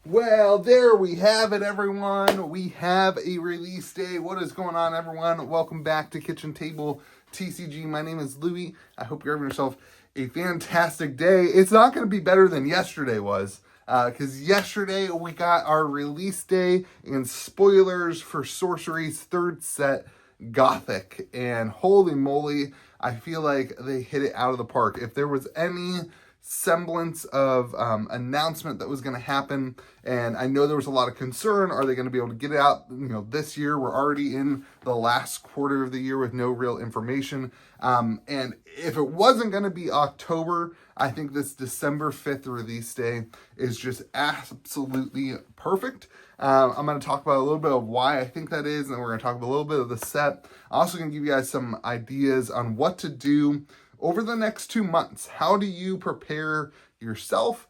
Well, there we have it, everyone. We have a release day. What is going on, everyone? Welcome back to Kitchen Table TCG. My name is Louie. I hope you're having yourself a fantastic day. It's not going to be better than yesterday was, because yesterday we got our release day and spoilers for Sorcery's third set, Gothic. And holy moly, I feel like they hit it out of the park. If there was any semblance of announcement that was going to happen, and I know there was a lot of concern, are they going to be able to get it out this year? We're already in the last quarter of the year with no real information, and if it wasn't going to be October, I think this December 5th release day is just absolutely perfect. I'm going to talk about a little bit of why I think that is, and then we're going to talk about a little bit of the set. I'm also going to give you guys some ideas on what to do over the next 2 months. How do you prepare yourself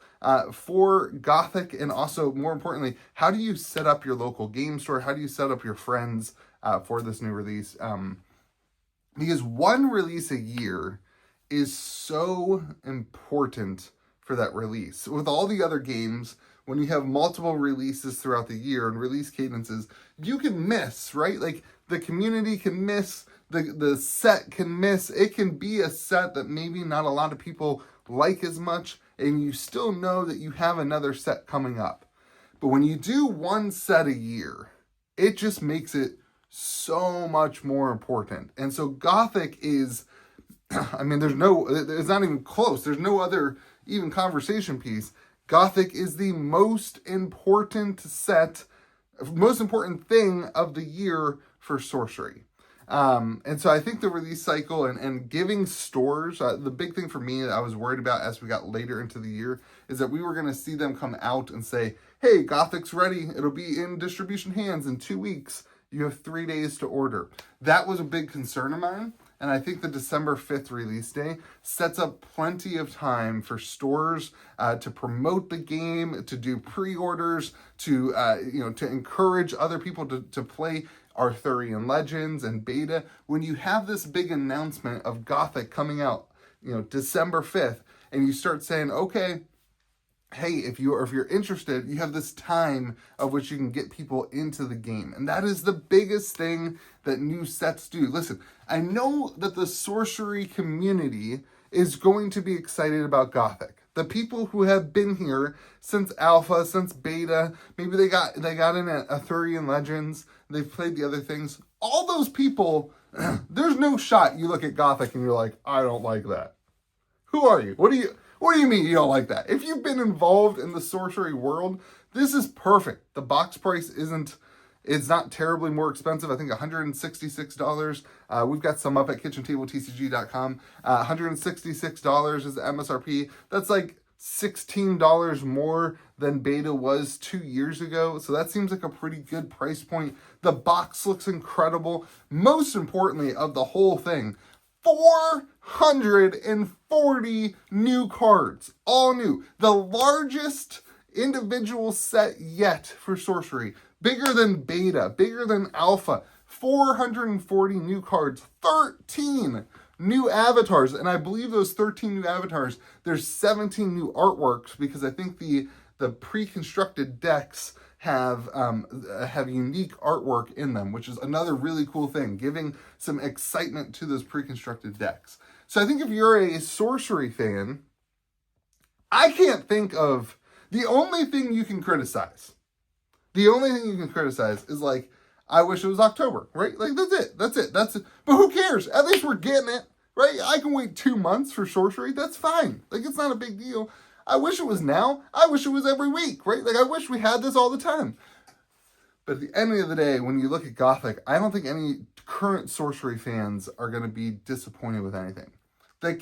for Gothic? And also, more importantly, how do you set up your local game store? How do you set up your friends for this new release? Because one release a year is so important for that release. With all the other games, when you have multiple releases throughout the year and release cadences, you can miss, right? Like, the community can miss, the set can miss. It can be a set that maybe not a lot of people like as much, and you still know that you have another set coming up. But when you do one set a year, it just makes it so much more important. And so Gothic is, I mean, it's not even close. There's no other even conversation piece. Gothic is the most important thing of the year for Sorcery. And so I think the release cycle and giving stores, the big thing for me that I was worried about as we got later into the year is that we were going to see them come out and say, hey, Gothic's ready. It'll be in distribution hands in 2 weeks. You have 3 days to order. That was a big concern of mine. And I think the December 5th release day sets up plenty of time for stores to promote the game, to do pre-orders, to encourage other people to play Arthurian Legends and beta. When you have this big announcement of Gothic coming out, December 5th, and you start saying, okay, hey, if you're interested, you have this time of which you can get people into the game. And that is the biggest thing that new sets do. Listen, I know that the Sorcery community is going to be excited about Gothic. The people who have been here since Alpha, since Beta, maybe they got in at Arthurian Legends, they've played the other things. All those people, there's no shot you look at Gothic and you're like, I don't like that. Who are you? What do you mean you don't like that? If you've been involved in the Sorcery world, this is perfect. The box price it's not terribly more expensive. I think $166. We've got some up at KitchenTableTCG.com. $166 is the MSRP. That's like $16 more than beta was 2 years ago. So that seems like a pretty good price point. The box looks incredible. Most importantly of the whole thing, 440 new cards, all new. The largest individual set yet for Sorcery. Bigger than beta, bigger than alpha. 440 new cards, 13 new avatars. And I believe those 13 new avatars, there's 17 new artworks, because I think the pre-constructed decks have unique artwork in them, which is another really cool thing, giving some excitement to those pre-constructed decks. So I think if you're a Sorcery fan, I can't think of the only thing you can criticize. The only thing you can criticize is like, I wish it was October, right? Like, that's it. But who cares? At least we're getting it, right? I can wait 2 months for Sorcery. That's fine. Like, it's not a big deal. I wish it was now. I wish it was every week, right? Like, I wish we had this all the time. But at the end of the day, when you look at Gothic, I don't think any current Sorcery fans are going to be disappointed with anything. The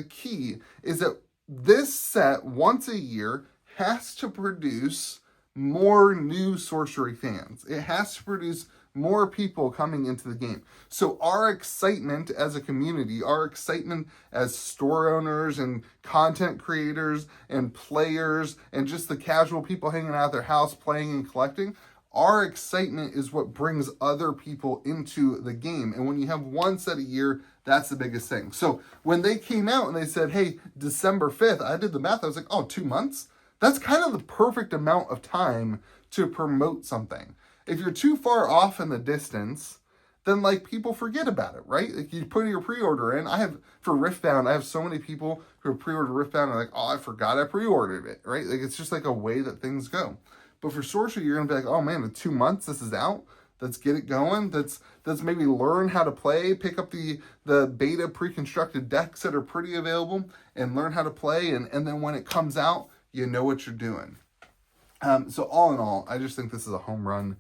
key, is that this set, once a year, has to produce more new Sorcery fans. It has to produce more people coming into the game. So our excitement as a community, our excitement as store owners and content creators and players and just the casual people hanging out at their house playing and collecting, our excitement is what brings other people into the game. And when you have one set a year, that's the biggest thing. So when they came out and they said, hey, December 5th, I did the math. I was like, oh, 2 months? that's kind of the perfect amount of time to promote something. If you're too far off in the distance, then like people forget about it, right? Like you put your pre-order in. For Riftbound, I have so many people who have pre-ordered Riftbound and are like, oh, I forgot I pre-ordered it, right? Like it's just like a way that things go. But for Sorcery, you're gonna be like, oh man, in 2 months this is out. Let's get it going. Let's maybe learn how to play, pick up the beta pre-constructed decks that are pretty available and learn how to play. And then when it comes out, you know what you're doing. So all in all, I just think this is a home run.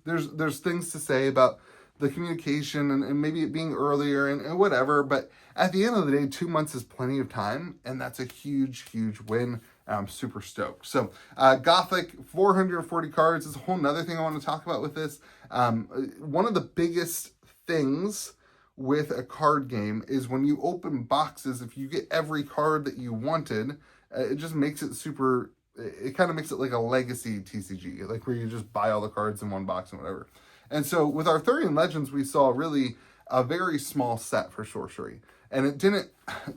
There's things to say about the communication and maybe it being earlier and whatever, but at the end of the day, 2 months is plenty of time, and that's a huge, huge win. I'm super stoked. So Gothic, 440 cards is a whole nother thing I want to talk about with this. One of the biggest things with a card game is when you open boxes, if you get every card that you wanted, it just makes it super, it kind of makes it like a legacy TCG, like where you just buy all the cards in one box and whatever. And so with Arthurian Legends, we saw really a very small set for Sorcery. And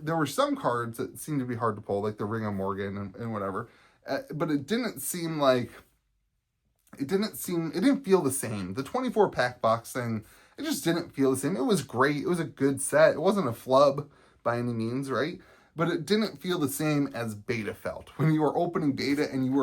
there were some cards that seemed to be hard to pull, like the Ring of Morgan and whatever. But it didn't feel the same. The 24 pack box thing, it just didn't feel the same. It was great. It was a good set. It wasn't a flub by any means, right? But it didn't feel the same as beta felt. When you were opening beta and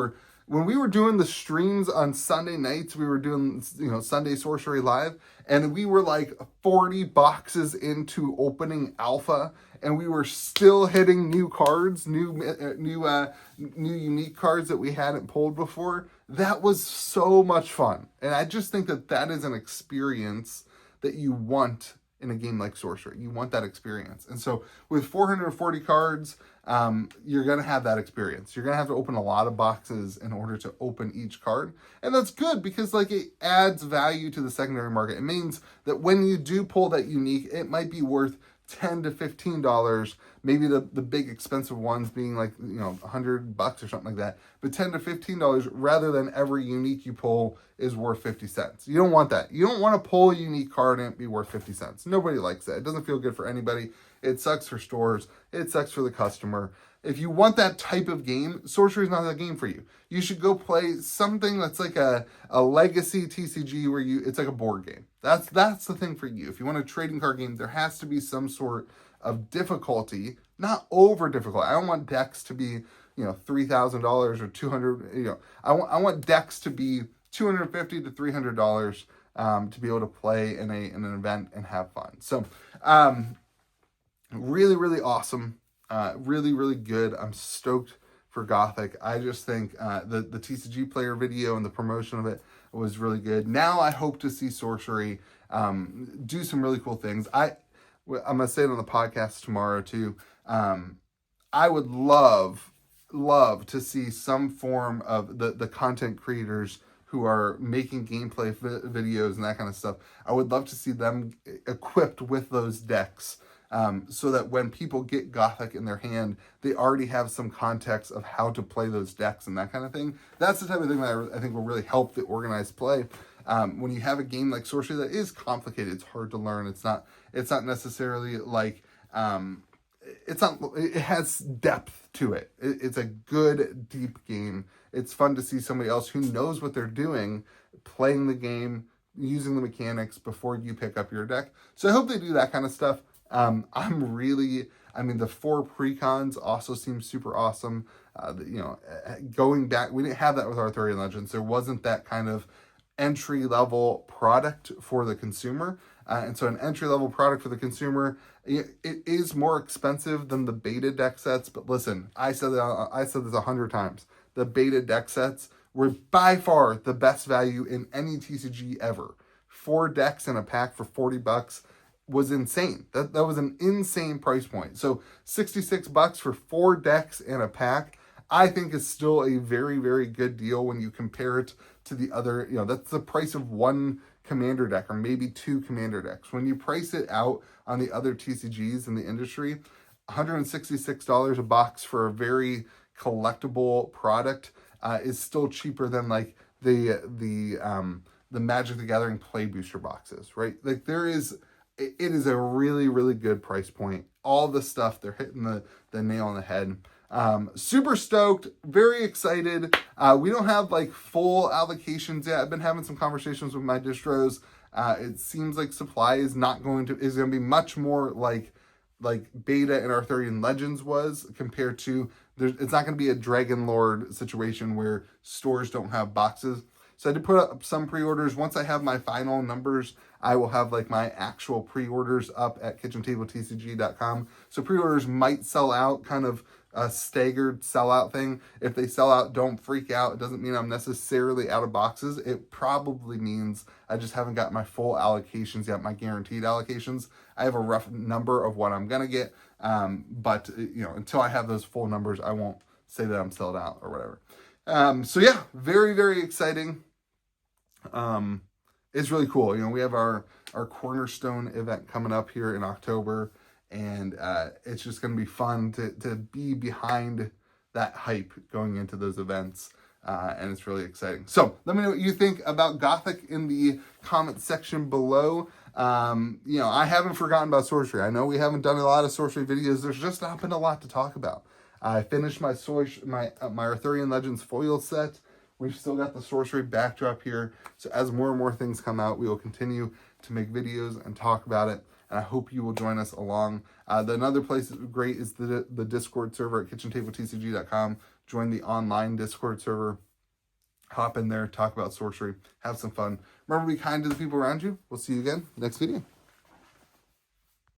when we were doing the streams on Sunday nights, we were doing, Sunday Sorcery Live, and we were like 40 boxes into opening alpha, and we were still hitting new cards, new unique cards that we hadn't pulled before. That was so much fun. And I just think that is an experience that you want in a game like Sorcery. You want that experience. And so with 440 cards, you're going to have that experience. You're going to have to open a lot of boxes in order to open each card. And that's good because like it adds value to the secondary market. It means that when you do pull that unique, it might be worth $10 to $15, maybe the big expensive ones being like, $100 or something like that, but $10 to $15 rather than every unique you pull is worth 50 cents. You don't want that. You don't want to pull a unique card and it be worth 50 cents. Nobody likes that. It doesn't feel good for anybody. It sucks for stores. It sucks for the customer. If you want that type of game, Sorcery is not that game for you. You should go play something that's like a legacy TCG where it's like a board game. That's the thing for you. If you want a trading card game, there has to be some sort of difficulty, not over difficult. I don't want decks to be, $3,000 or $200. I want decks to be $250 to $300 to be able to play in an event and have fun. So, really, really awesome. Really, really good. I'm stoked for Gothic. I just think the TCG player video and the promotion of it was really good. Now I hope to see Sorcery do some really cool things. I'm going to say it on the podcast tomorrow too. I would love to see some form of the content creators who are making gameplay videos and that kind of stuff. I would love to see them equipped with those decks. So that when people get Gothic in their hand, they already have some context of how to play those decks and that kind of thing. That's the type of thing that I think will really help the organized play. When you have a game like Sorcery that is complicated, it's hard to learn. It's not necessarily like, it has depth to it. It's a good, deep game. It's fun to see somebody else who knows what they're doing, playing the game, using the mechanics before you pick up your deck. So I hope they do that kind of stuff. The 4 precons also seem super awesome. Going back, we didn't have that with Arthurian Legends. There wasn't that kind of entry-level product for the consumer. And so an entry-level product for the consumer, it is more expensive than the beta deck sets. But listen, I said this 100 times. The beta deck sets were by far the best value in any TCG ever. 4 decks in a pack for $40 was insane. That was an insane price point. So $66 for 4 decks in a pack, I think is still a very, very good deal when you compare it to the other, that's the price of 1 commander deck or maybe 2 commander decks. When you price it out on the other TCGs in the industry, $166 a box for a very collectible product is still cheaper than like the Magic the Gathering Play Booster boxes, right? Like it is a really, really good price point. All the stuff, they're hitting the nail on the head. Super stoked, very excited. We don't have like full allocations yet. I've been having some conversations with my distros. It seems like supply is going to be much more like beta in Arthurian Legends was, compared to it's not going to be a Dragon Lord situation where stores don't have boxes. So I did put up some pre-orders. Once I have my final numbers, I will have like my actual pre-orders up at KitchenTableTCG.com. So pre-orders might sell out, kind of a staggered sellout thing. If they sell out, don't freak out. It doesn't mean I'm necessarily out of boxes. It probably means I just haven't got my full allocations yet, my guaranteed allocations. I have a rough number of what I'm going to get. But you know, until I have those full numbers, I won't say that I'm sold out or whatever. So yeah, very, very exciting. It's really cool. You know, we have our Cornerstone event coming up here in October, and it's just going to be fun to be behind that hype going into those events. And it's really exciting. So let me know what you think about Gothic in the comment section below. You know, I haven't forgotten about Sorcery. I know we haven't done a lot of Sorcery videos. There's just not been a lot to talk about. I finished my Arthurian Legends foil set. We've still got the Sorcery backdrop here. So as more and more things come out, we will continue to make videos and talk about it. And I hope you will join us along. Another place that's great is the Discord server at KitchenTableTCG.com. Join the online Discord server. Hop in there, talk about Sorcery, have some fun. Remember to be kind to the people around you. We'll see you again next video.